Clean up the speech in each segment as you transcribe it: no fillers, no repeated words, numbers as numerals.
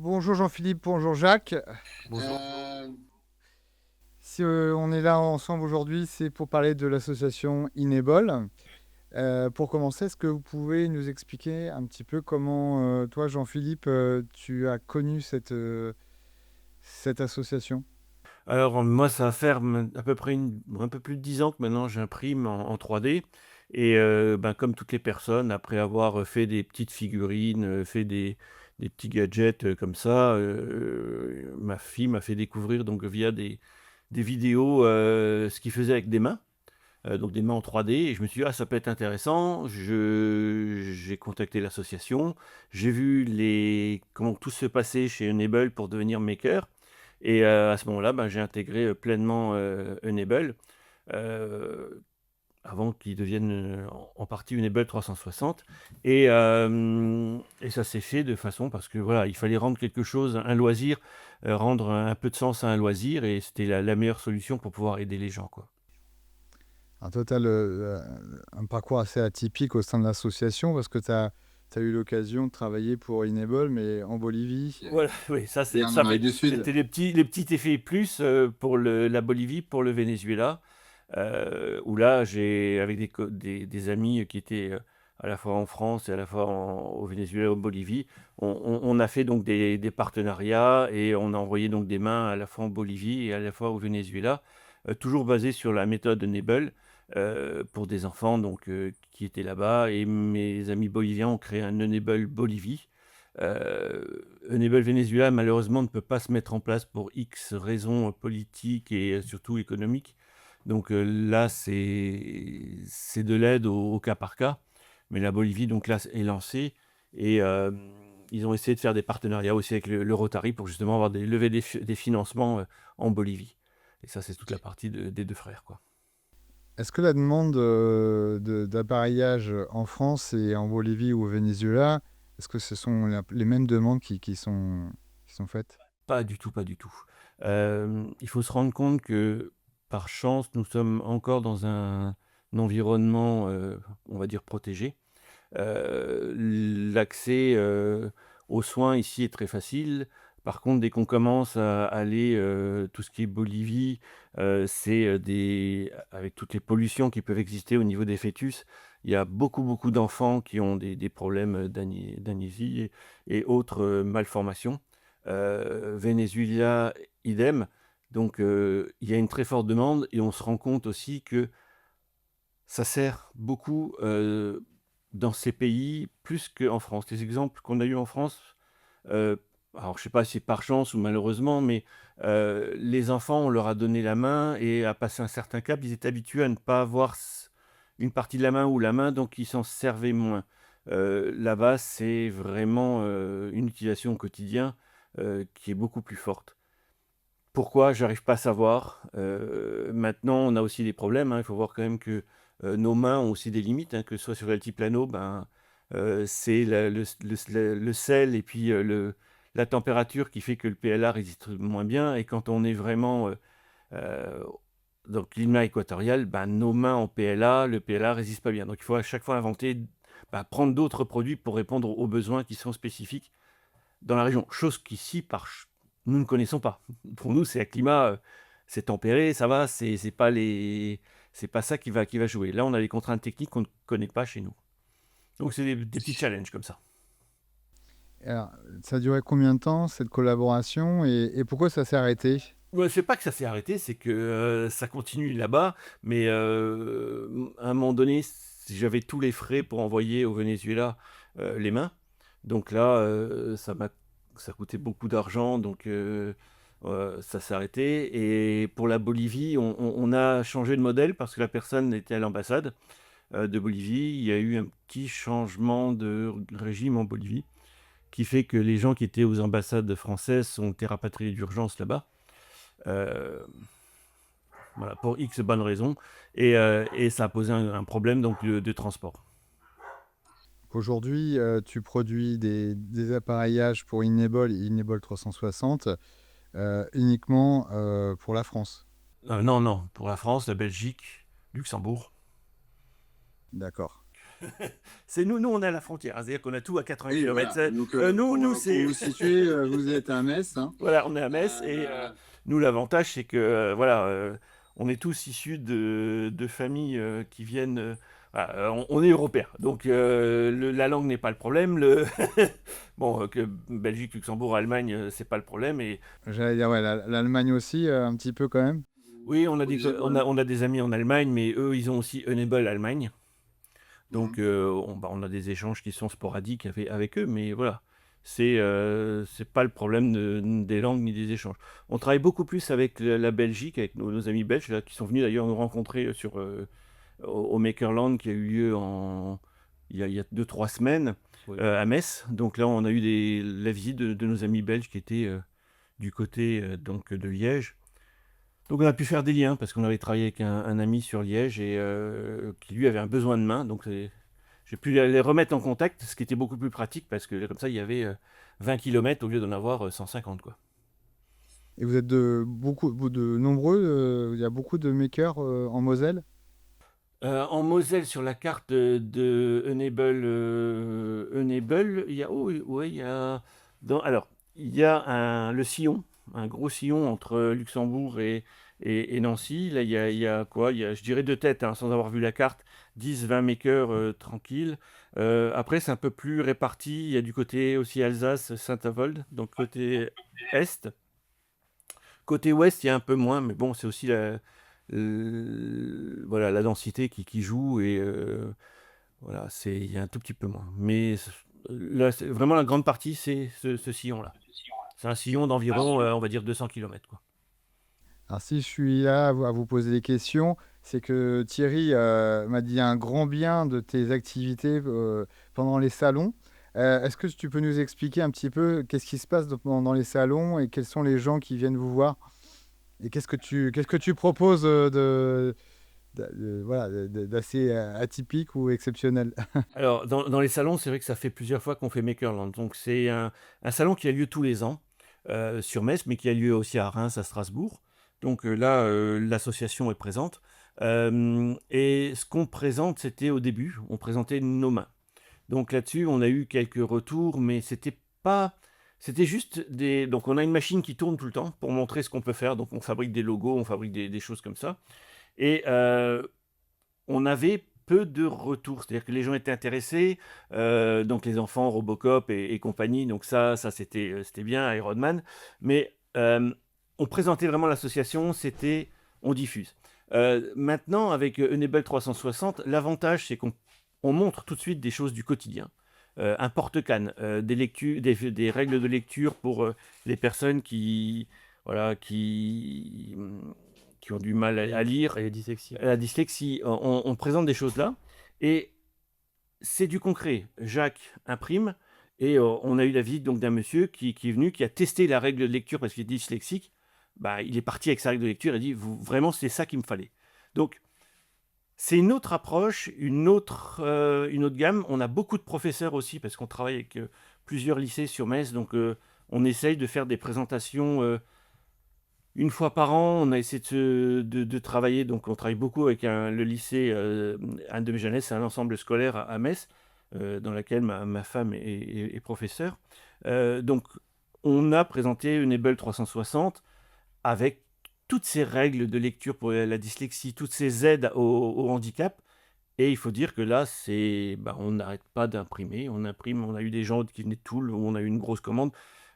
Bonjour Jean-Philippe, bonjour Jacques. Bonjour. Si on est là ensemble aujourd'hui, c'est pour parler de l'association Inable. Pour commencer, est-ce que vous pouvez nous expliquer un petit peu comment toi, Jean-Philippe, tu as connu cette association? Alors moi, ça va faire à peu près un peu plus de 10 ans que maintenant j'imprime en 3D et ben, comme toutes les personnes, après avoir fait des petites figurines, fait des petits gadgets, comme ça, ma fille m'a fait découvrir donc via des vidéos, ce qu'ils faisaient avec des mains, donc des mains en 3D et je me suis dit: «Ah, ça peut être intéressant». J'ai contacté l'association, j'ai vu comment tout se passait chez Unable pour devenir maker. Et à ce moment-là, ben, j'ai intégré, pleinement, Unable, heu, avant qu'il devienne, en partie Unable 360 et ça s'est fait de façon parce que voilà, il fallait rendre quelque chose, un loisir, rendre un peu de sens à un loisir et c'était la meilleure solution pour pouvoir aider les gens, quoi. Un total, un parcours assez atypique au sein de l'association parce que tu as eu l'occasion de travailler pour Inable, mais en Bolivie Voilà, oui, et en Amérique du Sud. c'était les petits effets plus, pour la Bolivie, pour le Venezuela. Où là, j'ai avec des amis qui étaient, à la fois en France et à la fois au Venezuela et en Bolivie, on a fait donc des partenariats et on a envoyé donc des mains à la fois en Bolivie et à la fois au Venezuela, toujours basés sur la méthode Nebel, pour des enfants donc qui étaient là-bas et mes amis boliviens ont créé un Enable Bolivie. Enable Venezuela malheureusement ne peut pas se mettre en place pour X raisons politiques et surtout économiques. Donc là, c'est de l'aide au cas par cas. Mais la Bolivie, donc là, est lancée et ils ont essayé de faire des partenariats aussi avec le Rotary pour justement avoir lever des financements, en Bolivie. Et ça, c'est toute la partie des 2 frères, quoi. Est-ce que la demande d'appareillage en France et en Bolivie ou au Venezuela, est-ce que ce sont les mêmes demandes qui sont faites? Pas du tout, pas du tout. Il faut se rendre compte que, par chance, nous sommes encore dans un environnement, on va dire protégé. L'accès, aux soins ici est très facile. Par contre, dès qu'on commence à aller, tout ce qui est Bolivie, c'est, des avec toutes les pollutions qui peuvent exister au niveau des fœtus, il y a beaucoup, beaucoup d'enfants qui ont des problèmes, d'anésie et autres, malformations. Venezuela, idem. Donc, il y a une très forte demande et on se rend compte aussi que ça sert beaucoup, dans ces pays plus qu'en France. Les exemples qu'on a eus en France, heu, alors je sais pas si c'est par chance ou malheureusement, mais les enfants, on leur a donné la main et à passer un certain cap, ils étaient habitués à ne pas avoir une partie de la main ou la main, donc ils s'en servaient moins. Là-bas, c'est vraiment, une utilisation au quotidien, qui est beaucoup plus forte. Pourquoi? J'arrive pas à savoir. Maintenant, on a aussi des problèmes, hein. Il faut voir quand même que, nos mains ont aussi des limites, hein, que ce soit sur l'altiplano, ben, c'est le sel et puis, la température qui fait que le PLA résiste moins bien et quand on est vraiment, heu, dans le climat équatorial, ben, nos mains en PLA, le PLA résiste pas bien. Donc il faut à chaque fois inventer, bah, prendre d'autres produits pour répondre aux besoins qui sont spécifiques dans la région, chose qu'ici, nous ne connaissons pas. Pour nous, c'est un climat, c'est tempéré, ça va, c'est pas ça qui va jouer. Là, on a des contraintes techniques qu'on ne connaît pas chez nous. Donc c'est des petits challenges comme ça. Alors, ça a duré combien de temps cette collaboration et pourquoi ça s'est arrêté? Ouais, c'est pas que ça s'est arrêté, c'est que, ça continue là-bas, mais, à un moment donné, j'avais tous les frais pour envoyer au Venezuela, les mains. Donc là, ça coûtait beaucoup d'argent, donc ça s'est arrêté et pour la Bolivie, on a changé de modèle parce que la personne était à l'ambassade, de Bolivie. Il y a eu un petit changement de régime en Bolivie qui fait que les gens qui étaient aux ambassades françaises ont été rapatriés d'urgence là-bas. Heu, voilà, pour X bonnes raisons et ça a posé un problème donc de transport. Aujourd'hui, tu produis des appareillages pour Inable et Inable 360 uniquement pour la France. Non, non, pour la France, la Belgique, Luxembourg. D'accord. C'est nous, on est à la frontière, hein, c'est-à-dire qu'on a tout à 80 Oui, kilomètres. voilà. Donc, Nous, pour c'est vous situer, vous êtes à Metz, hein. voilà, on est à Metz et nous, l'avantage, c'est que voilà, on est tous issus de familles qui viennent. Voilà, on est européens, donc la langue n'est pas le problème. Bon, que Belgique, Luxembourg, Allemagne, c'est pas le problème. Et J'allais dire, ouais, l'Allemagne aussi, un petit peu quand même. oui, Corrigez-moi. on a des amis en Allemagne, mais eux, ils ont aussi Enable Allemagne. Donc, Mhm. on a des échanges qui sont sporadiques avec eux, mais voilà. C'est pas le problème des langues ni des échanges. On travaille beaucoup plus avec la Belgique, avec nos amis belges, là, qui sont venus d'ailleurs nous rencontrer au Makerland qui a eu lieu il y a 2, 3 semaines Oui. à Metz. Donc là, on a eu la visite de nos amis belges qui étaient du côté donc, de Liège. Donc on a pu faire des liens parce qu'on avait travaillé avec un ami sur Liège et qui lui avait un besoin de main. Donc j'ai pu les remettre en contact, ce qui était beaucoup plus pratique parce que comme ça il y avait 20 km au lieu d'en avoir 150 quoi. Et vous êtes de nombreux, il y a beaucoup de makers en Moselle. En Moselle, sur la carte de Enable, il y a, oh, oui, ouais, il y a, alors, il y a le sillon, un gros sillon entre Luxembourg et Nancy. Là, il y a quoi? Il y a, je dirais de tête, hein, sans avoir vu la carte, 10, 20 makers tranquilles. Après, c'est un peu plus réparti. Il y a du côté aussi Alsace, Saint-Avold, donc côté est. Côté ouest, il y a un peu moins, mais bon, c'est aussi voilà, la densité qui joue et voilà, il y a un tout petit peu moins. Mais là, vraiment la grande partie, c'est ce sillon-là. C'est un sillon d'environ, on va dire, 200 km, quoi. Alors si je suis là à vous poser des questions, c'est que Thierry m'a dit un grand bien de tes activités pendant les salons. Est-ce que tu peux nous expliquer un petit peu qu'est-ce qui se passe dans les salons et quels sont les gens qui viennent vous voir? Et qu'est-ce que tu proposes voilà, d'assez atypique ou exceptionnel? Alors, dans les salons, c'est vrai que ça fait plusieurs fois qu'on fait Makerland. Donc, c'est un salon qui a lieu tous les ans sur Metz, mais qui a lieu aussi à Reims, à Strasbourg. Donc là, l'association est présente. Et ce qu'on présente, c'était au début, on présentait nos mains. Donc là-dessus, on a eu quelques retours, mais c'était pas. C'était juste des. Donc on a une machine qui tourne tout le temps pour montrer ce qu'on peut faire. Donc on fabrique des logos, on fabrique des choses comme ça. Et on avait peu de retours. C'est-à-dire que les gens étaient intéressés. Donc les enfants, Robocop et compagnie. Donc ça c'était bien, Iron Man. Mais on présentait vraiment l'association, c'était. On diffuse. Maintenant, avec Enable 360, l'avantage, c'est qu'on montre tout de suite des choses du quotidien. Un porte-canne, des lectures, des règles de lecture pour les personnes voilà, qui ont du mal à lire, Et dyslexie. la dyslexie. On présente des choses là et c'est du concret. Jacques imprime et on a eu la visite donc d'un monsieur qui est venu, qui a testé la règle de lecture parce qu'il est dyslexique. Bah, il est parti avec sa règle de lecture et dit vraiment c'est ça qu'il me fallait. Donc c'est une autre approche, une autre gamme. On a beaucoup de professeurs aussi parce qu'on travaille avec plusieurs lycées sur Metz. Donc on essaye de faire des présentations une fois par an. On a essayé de travailler. Donc on travaille beaucoup avec le lycée Anne de Méjanès. C'est un ensemble scolaire à Metz dans lequel ma femme est professeure. Donc on a présenté une Enable 360 avec toutes ces règles de lecture pour la dyslexie, toutes ces aides au handicap. Et il faut dire que là, on n'arrête pas d'imprimer. On imprime, on a eu des gens qui venaient de Toul, où on a eu une grosse commande.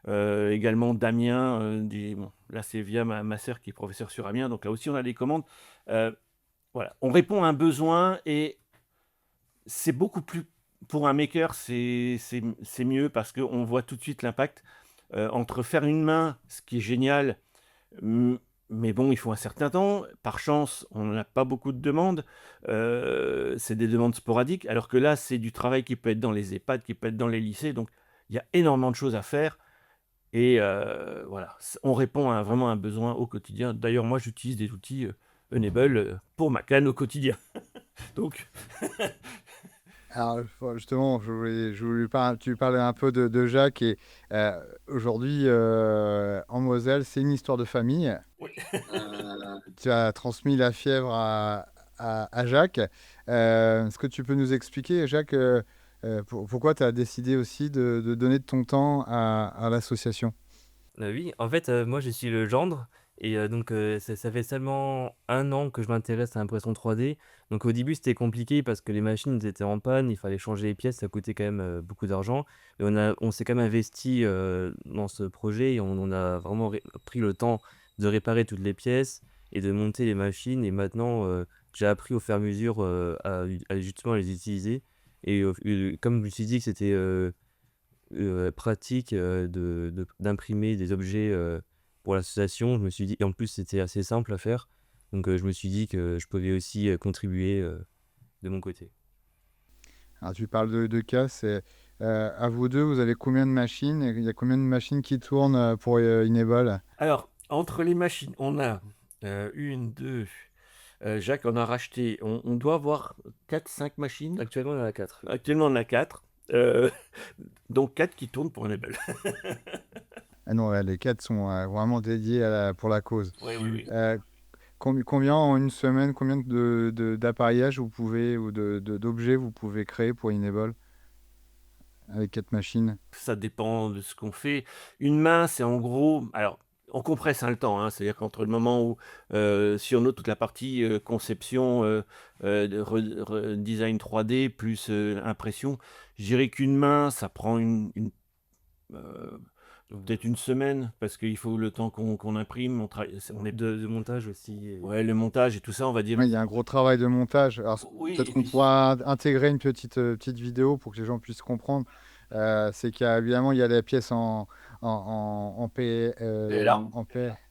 Également Damien, bon, là c'est via ma sœur qui est professeure sur Amiens, donc là aussi on a des commandes. Voilà, on répond à un besoin et c'est beaucoup plus, pour un maker, c'est mieux parce qu'on voit tout de suite l'impact. Entre faire une main, ce qui est génial, mais bon, il faut un certain temps. Par chance, on n'a pas beaucoup de demandes. C'est des demandes sporadiques. Alors que là, c'est du travail qui peut être dans les EHPAD, qui peut être dans les lycées. Donc, il y a énormément de choses à faire. Et voilà, on répond à vraiment un besoin au quotidien. D'ailleurs, moi, j'utilise des outils Enable pour ma canne au quotidien. Donc, Alors justement, tu parlais un peu de Jacques et aujourd'hui en Moselle, c'est une histoire de famille. oui. Euh, Tu as transmis la fièvre à Jacques. Est-ce que tu peux nous expliquer, Jacques, pourquoi tu as décidé aussi de donner de ton temps à l'association? Oui, en fait, moi je suis le gendre et donc ça fait seulement 1 an que je m'intéresse à l'impression 3D. Donc au début, c'était compliqué parce que les machines elles étaient en panne, il fallait changer les pièces, ça coûtait quand même, beaucoup d'argent et on s'est quand même investi, dans ce projet et on a vraiment pris le temps de réparer toutes les pièces et de monter les machines et maintenant, j'ai appris au fur et à mesure, à justement les utiliser et comme je me suis dit que c'était, pratique, d'imprimer des objets, pour l'association. Je me suis dit et en plus, c'était assez simple à faire, donc je me suis dit que je pouvais aussi, contribuer, de mon côté. Alors, tu parles de casse. À vous deux, vous avez combien de machines? Il y a combien de machines qui tournent pour Inable? Alors, entre les machines, on a une, deux. Jacques en a racheté. On doit avoir 4, 5 machines. Actuellement, on en a 4. Actuellement, on a 4. Euh, donc 4 qui tournent pour Enable. Ah non, ouais, les 4 sont vraiment dédiés pour la cause. Oui, oui, oui. Combien en une semaine, combien d'appareillages vous pouvez ou d'objets vous pouvez créer pour Inable avec 4 machines? Ça dépend de ce qu'on fait. Une main, c'est en gros. Alors, on compresse le temps, hein, c'est-à-dire qu'entre le moment où, si on note toute la partie conception, design 3D, plus impression, je dirais qu'une main, ça prend euh, peut-être une semaine, parce qu'il faut le temps qu'on imprime. On est... De montage aussi Ouais, le montage et tout ça, on va dire. Oui, il y a un gros travail de montage. Alors, Oui, peut-être et qu'on puis. pourra intégrer une petite vidéo pour que les gens puissent comprendre. C'est qu'évidemment, il y a les pièces en Et là.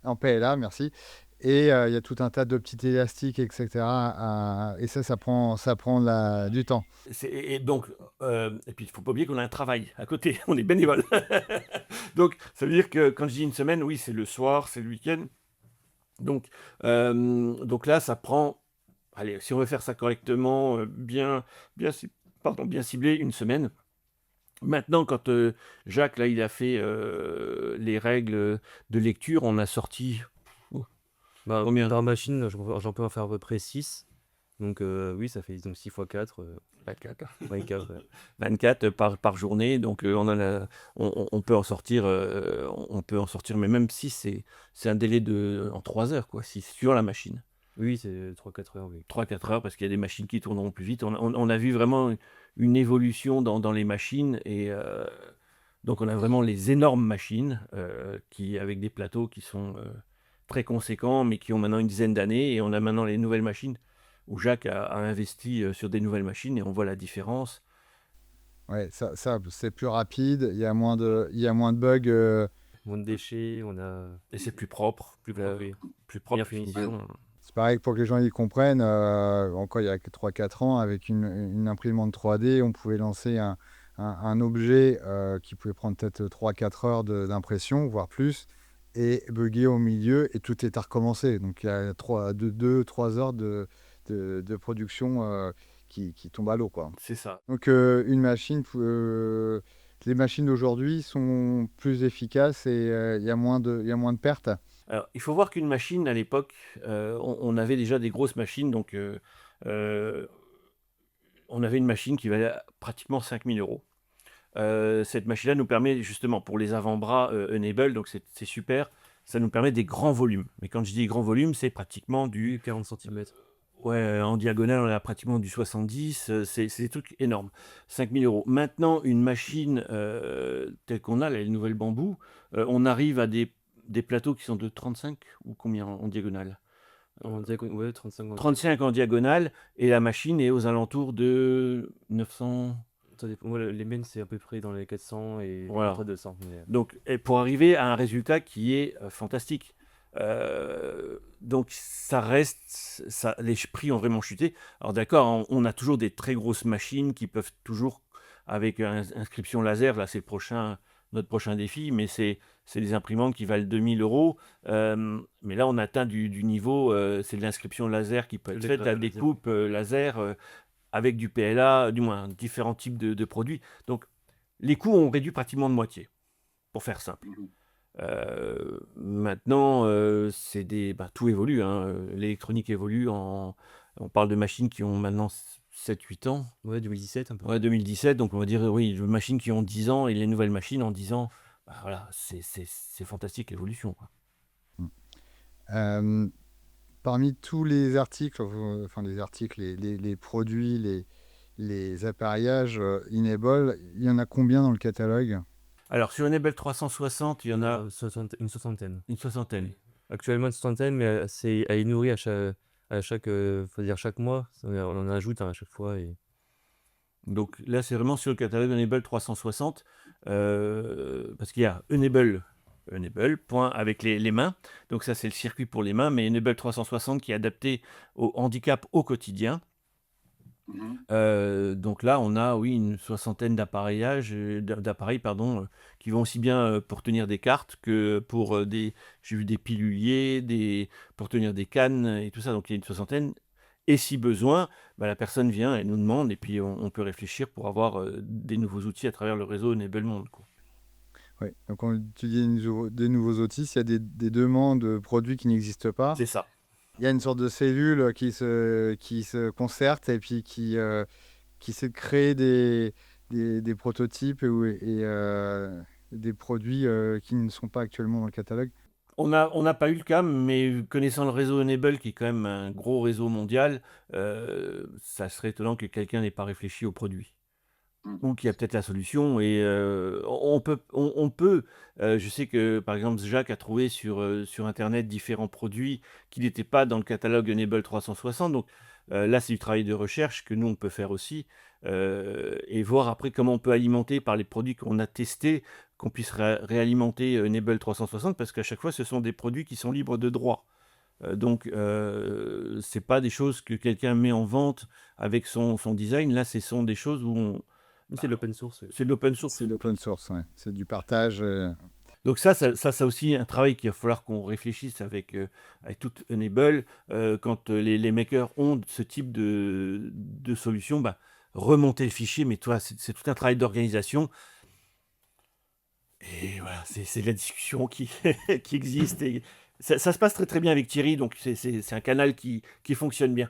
en PLA, merci. Et il y a tout un tas de petits élastiques, etc. Et ça prend du temps. Et donc, et puis il faut pas oublier qu'on a un travail à côté, on est bénévole. Donc, ça veut dire que quand je dis une semaine, oui, c'est le soir, c'est le week-end. Donc là, ça prend, allez, si on veut faire ça correctement, bien ciblé, une semaine. Maintenant, quand Jacques, là, il a fait les règles de lecture, on a sorti. Oh, Bah, combien? par machine, j'en peux en faire à peu près 6. Donc oui, ça fait donc 6 fois 4, 24. 24, ouais. 24 par journée, donc on peut en sortir, mais même si c'est un délai en 3 heures, quoi, si sur la machine. Oui, c'est 3-4 heures, oui. 3-4 heures, parce qu'il y a des machines qui tourneront plus vite. On a vu vraiment une évolution dans les machines, et donc on a vraiment les énormes machines, avec des plateaux qui sont très conséquents, mais qui ont maintenant une dizaine d'années, et on a maintenant les nouvelles machines, où Jacques a investi sur des nouvelles machines, et on voit la différence. Ouais, ça, c'est plus rapide. Il y a moins de bugs. Moins de déchets, on a Et c'est plus propre, oui, plus propre. meilleure finition. C'est pareil pour que les gens y comprennent. Encore il y a 3-4 ans, avec une imprimante 3D, on pouvait lancer un objet qui pouvait prendre peut-être 3-4 heures d'impression, voire plus, et bugger au milieu, et tout est à recommencer. Donc il y a 2-3 heures de production qui tombent à l'eau, quoi. C'est ça. Donc les machines d'aujourd'hui sont plus efficaces et il y a moins de pertes. Alors, il faut voir qu'une machine, à l'époque, on avait déjà des grosses machines, donc on avait une machine qui valait pratiquement 5000 euros. Cette machine-là nous permet justement, pour les avant-bras Enable, donc c'est super, ça nous permet des grands volumes. Mais quand je dis grands volumes, c'est pratiquement du... 40 cm. Ouais, en diagonale, on a pratiquement du 70, c'est des trucs énormes. 5000 euros. Maintenant, une machine telle qu'on a, les nouvelles bambous, on arrive à des plateaux qui sont de 35 ou combien en diagonale? Ouais, 35. 35 en diagonale, et la machine est aux alentours de 900. Ça dépend. Moi, les miennes, c'est à peu près dans les 400 et Voilà. après 200. Donc, et pour arriver à un résultat qui est fantastique. Donc ça reste, les prix ont vraiment chuté. Alors d'accord, on a toujours des très grosses machines qui peuvent toujours, avec inscription laser, là c'est notre prochain défi, mais c'est des imprimantes qui valent 2000 euros. Mais là on atteint du niveau, c'est de l'inscription laser qui peut être faite, la découpe laser avec du PLA, du moins différents types de produits. Donc les coûts ont réduit pratiquement de moitié, pour faire simple. Maintenant, tout évolue, hein. L'électronique évolue On parle de machines qui ont maintenant 7-8 ans. Ouais, 2017 un peu. Ouais, 2017, donc on va dire, oui, de machines qui ont 10 ans et les nouvelles machines en 10 ans. Bah, voilà, c'est fantastique l'évolution, quoi. Euh, Parmi tous les articles, enfin les articles, les produits, les appareillages Enable, il y en a combien dans le catalogue? Alors, sur Enable 360, il y en a Une soixantaine. une soixantaine. Actuellement une soixantaine, mais elle est nourrie à chaque, faut dire chaque mois. On en ajoute à chaque fois. Et... Donc là, c'est vraiment sur le catalogue Enable 360, parce qu'il y a Enable, point avec les mains. Donc ça, c'est le circuit pour les mains, mais Enable 360 qui est adapté au handicap au quotidien. Donc là, on a, oui, une soixantaine d'appareils, pardon, qui vont aussi bien pour tenir des cartes que pour j'ai vu des piluliers, pour tenir des cannes et tout ça. Donc il y a une soixantaine. Et si besoin, bah, la personne vient, elle nous demande, et puis on peut réfléchir pour avoir des nouveaux outils à travers le réseau Enable Monde, quoi. Oui, donc tu dis des nouveaux outils, s'il y a des demandes de produits qui n'existent pas, C'est ça. il y a une sorte de cellule qui se concerte et puis qui essaie de créer des prototypes et des produits qui ne sont pas actuellement dans le catalogue. On n'a pas eu le cas, mais connaissant le réseau Enable, qui est quand même un gros réseau mondial, ça serait étonnant que quelqu'un n'ait pas réfléchi au produit. Ou qu'il y a peut-être la solution. Et je sais que par exemple Jacques a trouvé sur Internet différents produits qui n'étaient pas dans le catalogue Enable 360. Donc là, c'est du travail de recherche que nous, on peut faire aussi. Et voir après comment on peut alimenter par les produits qu'on a testés, qu'on puisse réalimenter Enable 360, parce qu'à chaque fois, ce sont des produits qui sont libres de droit. Donc, c'est pas des choses que quelqu'un met en vente avec son design. Là, ce sont des choses où C'est de l'open source. c'est de l'open source. C'est de l'open source, ouais. C'est du partage. Donc ça aussi un travail qu'il va falloir qu'on réfléchisse avec tout Enable. Quand les makers ont ce type de solution, bah, remonter le fichier, mais toi, c'est tout un travail d'organisation. Et voilà, c'est la discussion qui existe. Et ça se passe très très bien avec Thierry, donc c'est un canal qui fonctionne bien.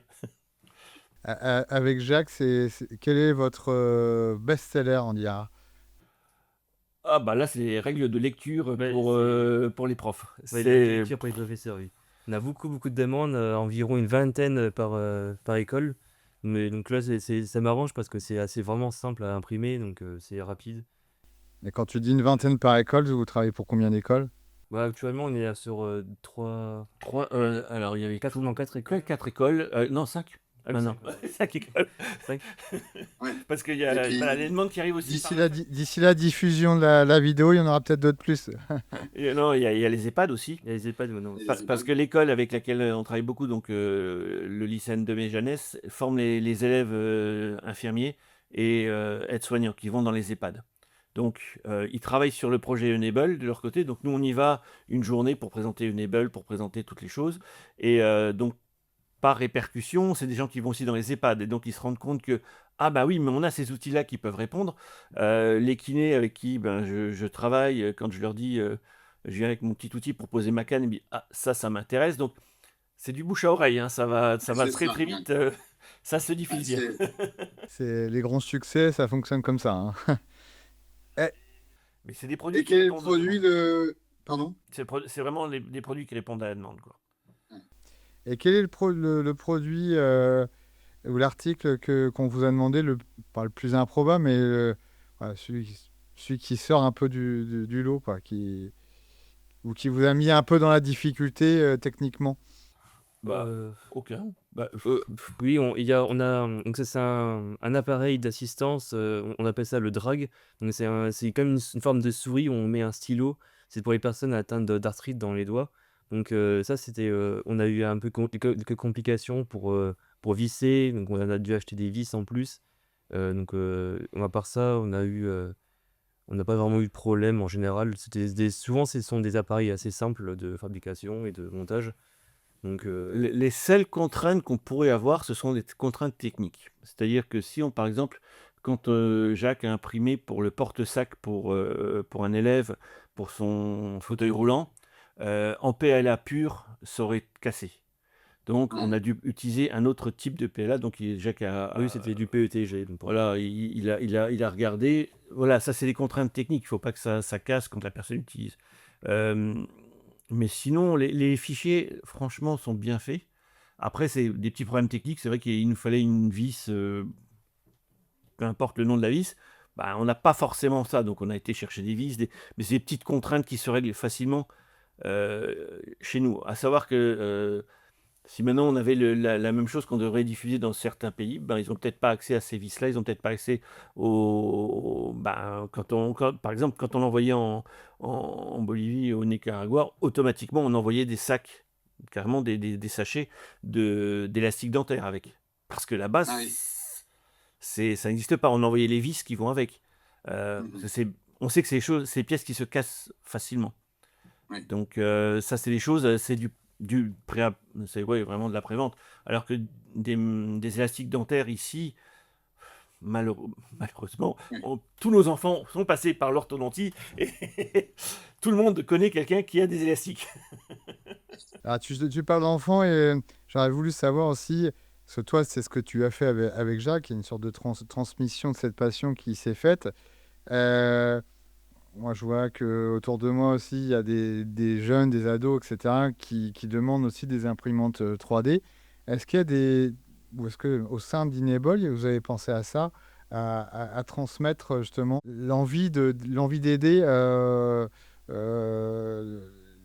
Avec Jacques, quel est votre best-seller en IA? Ah bah là, c'est les règles de lecture Ouais, pour les profs. Ouais, C'est lecture pour les professeurs, oui. On a beaucoup de demandes, environ une vingtaine par école. Mais donc là, ça m'arrange parce que c'est vraiment simple à imprimer, donc c'est rapide. Et quand tu dis une vingtaine par école, vous travaillez pour combien d'écoles? Bah, actuellement, on est là sur 3... alors il y avait 4 non, 4 écoles. 4 écoles, non 5 maintenant. 5 écoles. Cinq. Parce qu'il y a Et puis, les demandes qui arrivent aussi. D'ici la diffusion de la vidéo, il y en aura peut-être d'autres plus. Non, il y a les EHPAD aussi. Il y a les EHPAD maintenant. Parce que l'école avec laquelle on travaille beaucoup, donc le lycée de Méjanès, forme les élèves infirmiers et aides-soignants qui vont dans les EHPAD. Donc, ils travaillent sur le projet Enable de leur côté. Donc, nous, on y va une journée pour présenter Enable, pour présenter toutes les choses. Et donc, par répercussion, c'est des gens qui vont aussi dans les EHPAD. Et donc, ils se rendent compte que, ah bah oui, mais on a ces outils-là qui peuvent répondre. Les kinés avec qui je travaille, quand je leur dis, je viens avec mon petit outil pour poser ma canne, ils me disent, ah, ça m'intéresse. Donc, c'est du bouche à oreille, hein, ça va C'est très ça, très vite. Ça se diffuse bien. C'est les grands succès, ça fonctionne comme ça, hein. Mais c'est des produits Et qui quel est le répondent. produit Pardon? C'est vraiment des produits qui répondent à la demande, quoi. Et quel est le produit ou l'article qu'on vous a demandé, pas le plus improbable, mais voilà, celui qui sort un peu du lot, quoi, ou qui vous a mis un peu dans la difficulté techniquement? Bah, aucun. Bah, Oui, on a donc ça, c'est un appareil d'assistance, on appelle ça le drag. Donc c'est comme une forme de souris où on met un stylo. C'est pour les personnes atteintes d'arthrite dans les doigts. Donc ça, c'était, on a eu un peu quelques complications pour visser, donc on a dû acheter des vis en plus. Donc à part ça, on n'a pas vraiment eu de problème en général. Souvent, ce sont des appareils assez simples de fabrication et de montage. Donc les seules contraintes qu'on pourrait avoir, ce sont des contraintes techniques. C'est-à-dire que si par exemple, quand Jacques a imprimé pour le porte-sac pour un élève, pour son fauteuil roulant, en PLA pur, ça aurait cassé. Donc, on Ouais. a dû utiliser un autre type de PLA. Donc, Jacques Ah oui, c'était du PETG, donc pour le coup. voilà, il a regardé. Voilà, ça, c'est des contraintes techniques. Il ne faut pas que ça casse quand la personne utilise. Euh, mais sinon, les fichiers, franchement, sont bien faits. Après, c'est des petits problèmes techniques. C'est vrai qu'il nous fallait une vis, peu importe le nom de la vis. Bah, on n'a pas forcément ça. Donc, on a été chercher des vis. Mais c'est des petites contraintes qui se règlent facilement chez nous. À savoir que si maintenant on avait la même chose qu'on devrait diffuser dans certains pays, ben, ils n'ont peut-être pas accès à ces vis-là, ils n'ont peut-être pas accès ben, par exemple, quand on envoyait en Bolivie, au Nicaragua, automatiquement on envoyait des sacs, carrément des sachets d'élastique dentaire avec. Parce que là-bas, Ah oui. ça n'existe pas, on envoyait les vis qui vont avec. Mhm. On sait que c'est des pièces qui se cassent facilement. Oui. Donc ça, c'est des choses, c'est c'est ouais, vraiment de la prévente. Alors que des élastiques dentaires ici, malheureusement, Oui. tous nos enfants sont passés par l'orthodontie et tout le monde connaît quelqu'un qui a des élastiques. Alors, tu parles d'enfants et j'aurais voulu savoir aussi, parce que toi, c'est ce que tu as fait avec Jacques, il y a une sorte de transmission de cette passion qui s'est faite. Euh, Moi, je vois que autour de moi aussi, il y a des jeunes, des ados, etc., qui demandent aussi des imprimantes 3D. Est-ce qu'il y a ou est-ce que au sein d'Inable, vous avez pensé à ça, à transmettre justement l'envie d'aider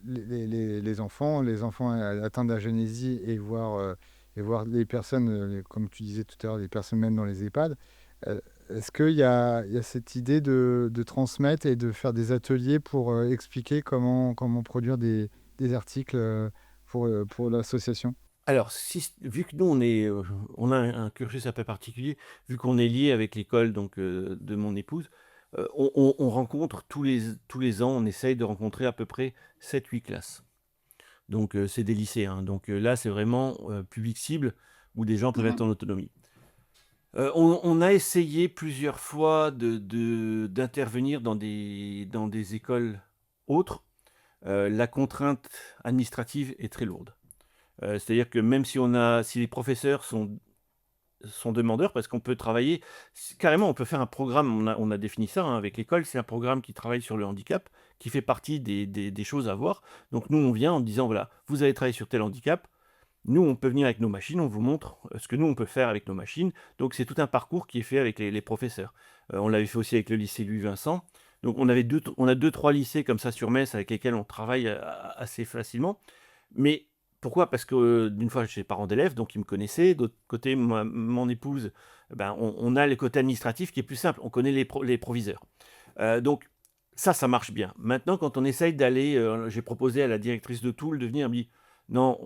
les enfants atteints d'agénésie et voir les personnes, comme tu disais tout à l'heure, les personnes même dans les EHPAD. Euh, Est-ce qu'il y a cette idée de transmettre et de faire des ateliers pour expliquer comment produire des articles pour l'association? Alors, vu que nous, on a un cursus un peu particulier, vu qu'on est lié avec l'école donc de mon épouse, on rencontre tous les ans, on essaye de rencontrer à peu près 7-8 classes. Donc, c'est des lycées, hein. Donc là, c'est vraiment public cible où des gens peuvent être Mhm. en autonomie. On a essayé plusieurs fois d'intervenir dans des écoles autres. La contrainte administrative est très lourde. C'est-à-dire que même si les professeurs sont demandeurs, parce qu'on peut travailler, carrément, on peut faire un programme, on a défini ça hein, avec l'école, c'est un programme qui travaille sur le handicap, qui fait partie des choses à voir. Donc nous, on vient en disant, voilà, vous allez travailler sur tel handicap, nous, on peut venir avec nos machines, on vous montre ce que nous, on peut faire avec nos machines. Donc c'est tout un parcours qui est fait avec les professeurs. On l'avait fait aussi avec le lycée Louis Vincent. Donc on a deux, trois lycées comme ça sur Metz avec lesquels on travaille assez facilement. Mais pourquoi? Parce que d'une fois, j'ai parents d'élèves, donc ils me connaissaient. D'autre côté, mon épouse, ben, on a le côté administratif qui est plus simple. On connaît les proviseurs. Donc ça marche bien. Maintenant, quand on essaye d'aller, j'ai proposé à la directrice de Toul de venir, elle me dit, non,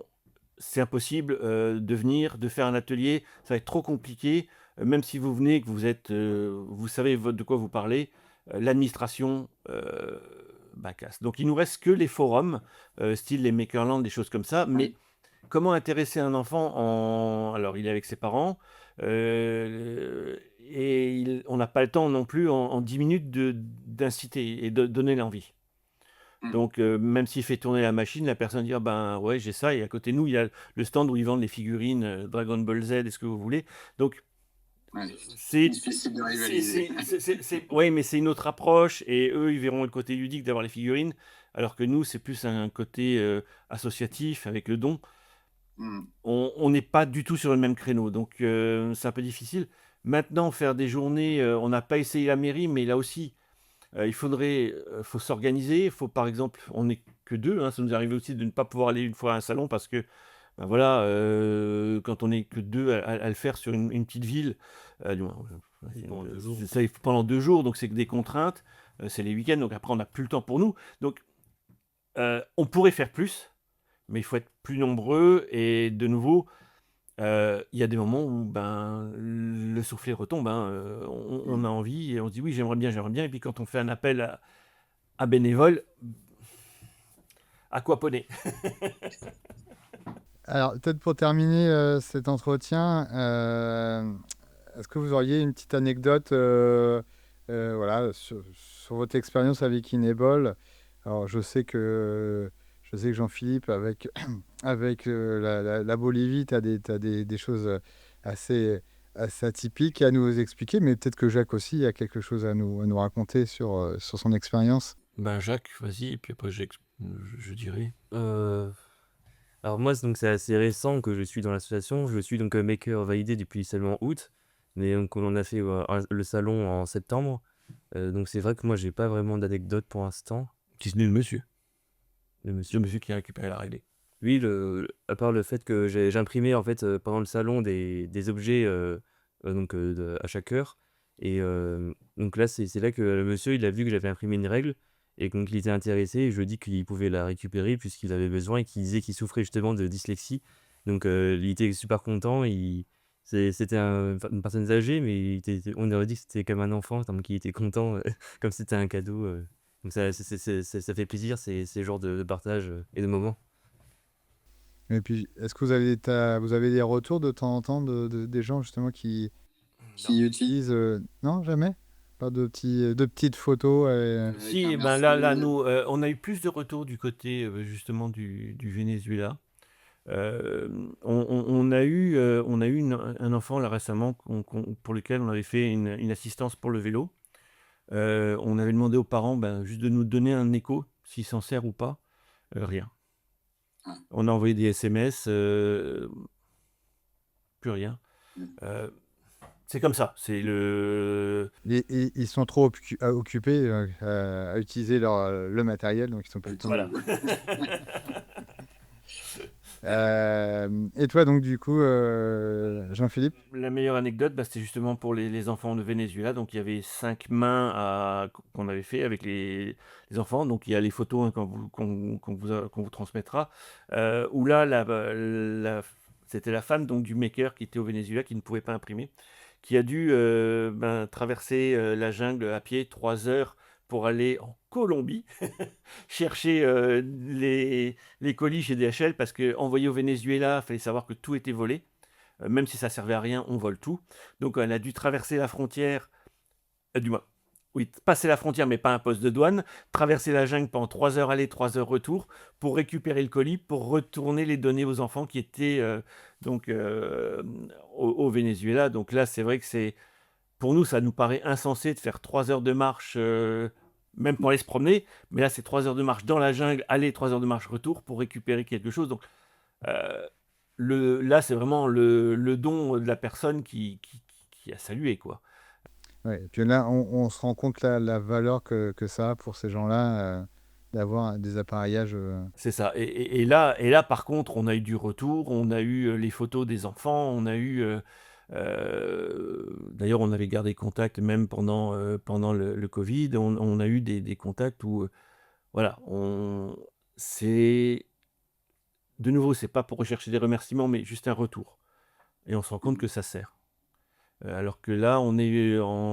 c'est impossible de venir, de faire un atelier, ça va être trop compliqué. Même si vous venez, que vous savez de quoi vous parlez, l'administration bah, casse. Donc il nous reste que les forums, style les Makerland, des choses comme ça. Mais Oui. comment intéresser un enfant alors il est avec ses parents et on n'a pas le temps non plus en 10 minutes d'inciter et de donner l'envie. Mhm. Donc, même s'il fait tourner la machine, la personne dit: «Ah ben, ouais, j'ai ça» et à côté de nous, il y a le stand où ils vendent les figurines, Dragon Ball Z et ce que vous voulez. Donc, Ouais. c'est Difficile de rivaliser. ouais, mais c'est une autre approche et eux, ils verront le côté ludique d'avoir les figurines, alors que nous, c'est plus un côté, associatif avec le don. Mhm. On n'est pas du tout sur le même créneau, donc c'est un peu difficile. Maintenant, faire des journées, on n'a pas essayé la mairie, mais là aussi, faut s'organiser. Il faut, par exemple, on n'est que deux, hein, ça nous arrive aussi de ne pas pouvoir aller une fois à un salon parce que, ben voilà, quand on n'est que deux à le faire sur une petite ville, du moins, Oui, pendant 2 jours. c'est ça pendant 2 jours, donc c'est que des contraintes, c'est les week-ends, donc après on n'a plus le temps pour nous. Donc on pourrait faire plus, mais il faut être plus nombreux et de nouveau, il y a des moments où ben, le soufflet retombe, hein, on a envie et on se dit oui, j'aimerais bien. Et puis quand on fait un appel à bénévoles, aquaponer. Alors, peut-être pour terminer cet entretien, est-ce que vous auriez une petite anecdote voilà, sur votre expérience avec Inable? Alors, je sais que Je sais que Jean-Philippe, avec, avec la Bolivie, tu as des choses assez, assez atypiques à nous expliquer, mais peut-être que Jacques aussi a quelque chose à nous raconter sur son expérience. Ben Jacques, vas-y, et puis après je dirai. Alors moi, donc c'est assez récent que je suis dans l'association. Je suis donc maker validé depuis seulement août, mais donc on en a fait le salon en septembre. Donc c'est vrai que moi, j'ai pas vraiment d'anecdote pour l'instant. Si ce n'est le monsieur. Le C'est monsieur. le monsieur qui a récupéré la règle. Oui, à part le fait que j'imprimais en fait pendant le salon des objets donc à chaque heure. Et donc là, c'est là que le monsieur il a vu que j'avais imprimé une règle et donc il était intéressé. Et je lui ai dit qu'il pouvait la récupérer puisqu'il avait besoin et qu'il disait qu'il souffrait justement de dyslexie. Donc il était super content. C'était une personne âgée, mais on aurait dit que c'était comme un enfant, donc il était content, comme si c'était un cadeau. Donc ça fait plaisir, ces genres de partage et de moments. Et puis, est-ce que vous avez des retours de temps en temps des gens justement qui utilisent... Non, jamais? Pas de petites photos Si, un ben merci. là, nous, on a eu plus de retours du côté justement du Venezuela. On a eu, un enfant là récemment pour lequel on avait fait une assistance pour le vélo. On avait demandé aux parents juste de nous donner un écho, s'il s'en sert ou pas. Rien. Ah. On a envoyé des SMS, plus rien. Mm. C'est comme ça. ils sont trop occupés à utiliser le matériel, donc ils sont pas le temps. Voilà. Et toi, donc, du coup, Jean-Philippe? La meilleure anecdote, c'était justement pour les enfants de Venezuela. Donc, il y avait 5 mains qu'on avait fait avec les enfants. Donc, il y a les photos qu'on vous transmettra. Où là, c'était la femme donc, du maker qui était au Venezuela, qui ne pouvait pas imprimer, qui a dû traverser la jungle à pied 3 heures pour aller en Colombie chercher les colis chez DHL parce que envoyer au Venezuela, il fallait savoir que tout était volé. Même si ça servait à rien, on vole tout. Donc elle a dû traverser la frontière, du moins, oui, passer la frontière, mais pas un poste de douane, traverser la jungle pendant 3 heures aller, 3 heures retour, pour récupérer le colis, pour retourner les donner aux enfants qui étaient donc au Venezuela. Donc là, c'est vrai que pour nous, ça nous paraît insensé de faire 3 heures de marche, même pour aller se promener, mais là, c'est 3 heures de marche dans la jungle, aller, 3 heures de marche retour pour récupérer quelque chose. Donc là, c'est vraiment le don de la personne qui a salué, quoi. Ouais, et puis là, on se rend compte la valeur que ça a pour ces gens-là d'avoir des appareillages. C'est ça. Et là, par contre, on a eu du retour, on a eu les photos des enfants, on a eu... d'ailleurs, on avait gardé contact même pendant le Covid, on a eu des contacts où... voilà, c'est... De nouveau, c'est pas pour rechercher des remerciements, mais juste un retour. Et on se rend compte que ça sert. Alors que là,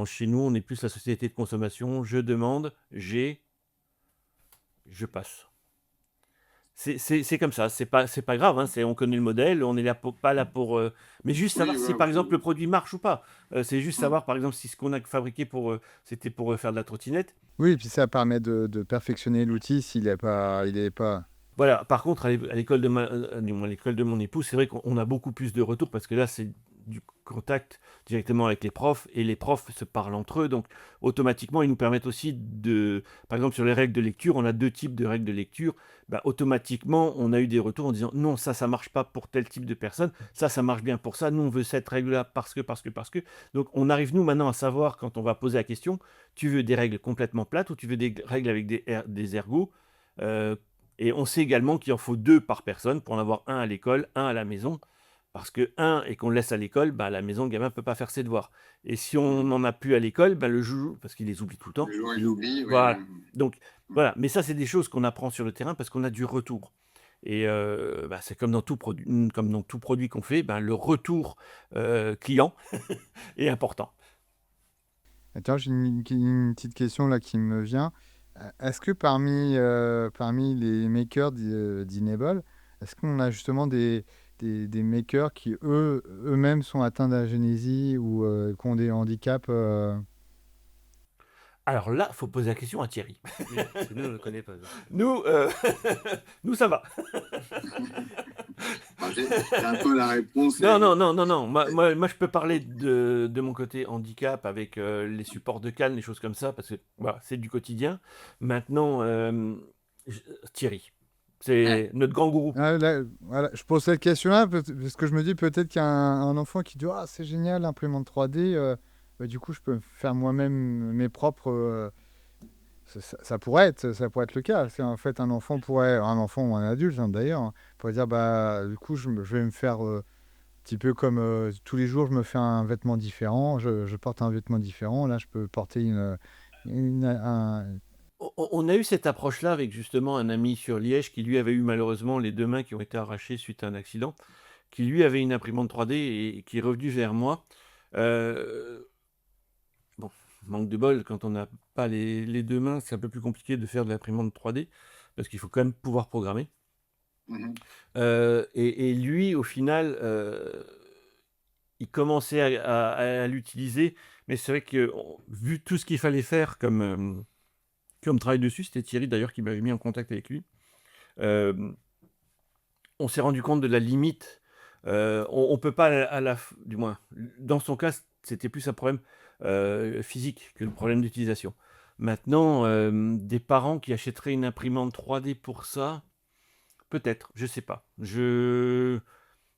chez nous, on est plus la société de consommation. Je demande, je passe. C'est comme ça, c'est pas grave, hein, on connaît le modèle, on est là pas là pour... mais juste savoir si par exemple le produit marche ou pas. C'est juste savoir par exemple si ce qu'on a fabriqué c'était pour faire de la trottinette. Oui, et puis ça permet de perfectionner l'outil s'il n'est pas... Voilà, par contre, à l'école à l'école de mon épouse, c'est vrai qu'on a beaucoup plus de retours parce que là, c'est du contact directement avec les profs et les profs se parlent entre eux. Donc, automatiquement, ils nous permettent aussi par exemple, sur les règles de lecture, on a 2 types de règles de lecture. Automatiquement, on a eu des retours en disant non, ça marche pas pour tel type de personne, ça marche bien pour ça, nous, on veut cette règle-là parce que. Donc, on arrive, nous, maintenant, à savoir quand on va poser la question, tu veux des règles complètement plates ou tu veux des règles avec des ergots et on sait également qu'il en faut 2 par personne pour en avoir un à l'école, un à la maison. Parce que et qu'on le laisse à l'école, à la maison, le gamin ne peut pas faire ses devoirs. Et si on n'en a plus à l'école, le jour, parce qu'il les oublie tout le temps. Le jour, il oublie. Voilà. Donc, voilà. Mais ça, c'est des choses qu'on apprend sur le terrain parce qu'on a du retour. Et c'est comme dans tout produit qu'on fait, le retour client est important. Attends, j'ai une petite question là qui me vient. Est-ce que parmi les makers d'Enable, est-ce qu'on a justement des makers qui eux-mêmes sont atteints d'agénésie ou qui ont des handicaps Alors là, faut poser la question à Thierry. Oui, parce que nous, on ne le connaît pas. Nous, nous ça va. J'ai un peu la réponse. Non, non, non, non, non. Moi, je peux parler de mon côté handicap avec les supports de canne, les choses comme ça, parce que voilà, c'est du quotidien. Maintenant, Thierry, c'est notre grand gourou. Ah, là, voilà, je pose cette question-là parce que je me dis peut-être qu'il y a un enfant qui dit ah, c'est génial l'imprimante 3D, bah, du coup je peux faire moi-même mes propres. Ça pourrait être le cas. C'est en fait un enfant ou un adulte hein, d'ailleurs, hein, pourrait dire bah du coup je vais me faire un petit peu comme tous les jours je me fais un vêtement différent, je porte un vêtement différent. Là je peux porter un. On a eu cette approche-là avec justement un ami sur Liège qui lui avait eu malheureusement les 2 mains qui ont été arrachées suite à un accident, qui lui avait une imprimante 3D et qui est revenu vers moi. Bon, manque de bol, quand on n'a pas les 2 mains, c'est un peu plus compliqué de faire de l'imprimante 3D parce qu'il faut quand même pouvoir programmer. Mhm. Et lui, au final, il commençait à l'utiliser, mais c'est vrai que vu tout ce qu'il fallait faire comme travail dessus, c'était Thierry d'ailleurs qui m'avait mis en contact avec lui. Euh, on s'est rendu compte de la limite. On peut pas, du moins, dans son cas, c'était plus un problème physique que le problème d'utilisation. Maintenant, des parents qui achèteraient une imprimante 3D pour ça, peut-être, je sais pas. Je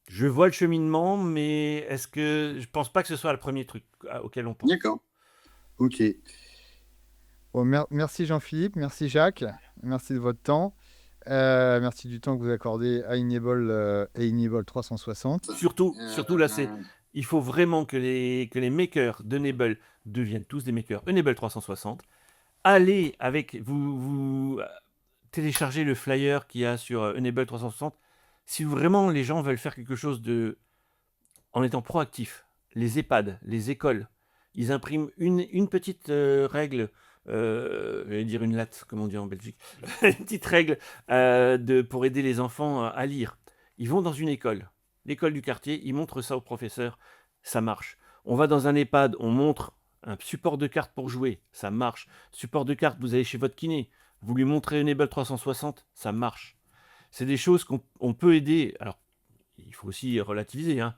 vois le cheminement, mais est-ce que je pense pas que ce soit le premier truc auquel on pense. D'accord. Ok. Bon, merci Jean-Philippe, merci Jacques, merci de votre temps. Merci du temps que vous accordez à Enable et Enable 360. Surtout là, il faut vraiment que les makers d'Enable deviennent tous des makers Enable 360. Allez avec vous téléchargez le flyer qu'il y a sur Enable 360. Si vraiment les gens veulent faire quelque chose en étant proactifs, les EHPAD, les écoles, ils impriment une petite règle, je vais dire une latte, comme on dit en Belgique, une petite règle pour aider les enfants à lire. Ils vont dans une école, l'école du quartier, ils montrent ça au professeur, ça marche. On va dans un EHPAD, on montre un support de carte pour jouer, ça marche. Support de carte, vous allez chez votre kiné, vous lui montrez Enable 360, ça marche. C'est des choses qu'on peut aider. Alors, il faut aussi relativiser, hein,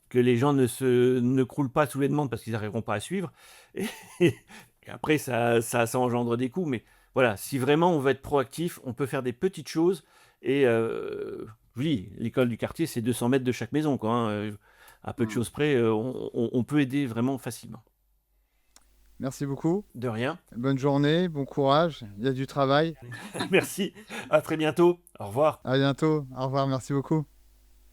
que les gens ne croulent pas sous les demandes parce qu'ils n'arriveront pas à suivre. Et après, ça engendre des coûts. Mais voilà, si vraiment on veut être proactif, on peut faire des petites choses. Et oui, l'école du quartier, c'est 200 mètres de chaque maison, quoi, hein. À peu de choses près, on peut aider vraiment facilement. Merci beaucoup. De rien. Bonne journée, bon courage. Il y a du travail. Merci. À très bientôt. Au revoir. À bientôt. Au revoir. Merci beaucoup.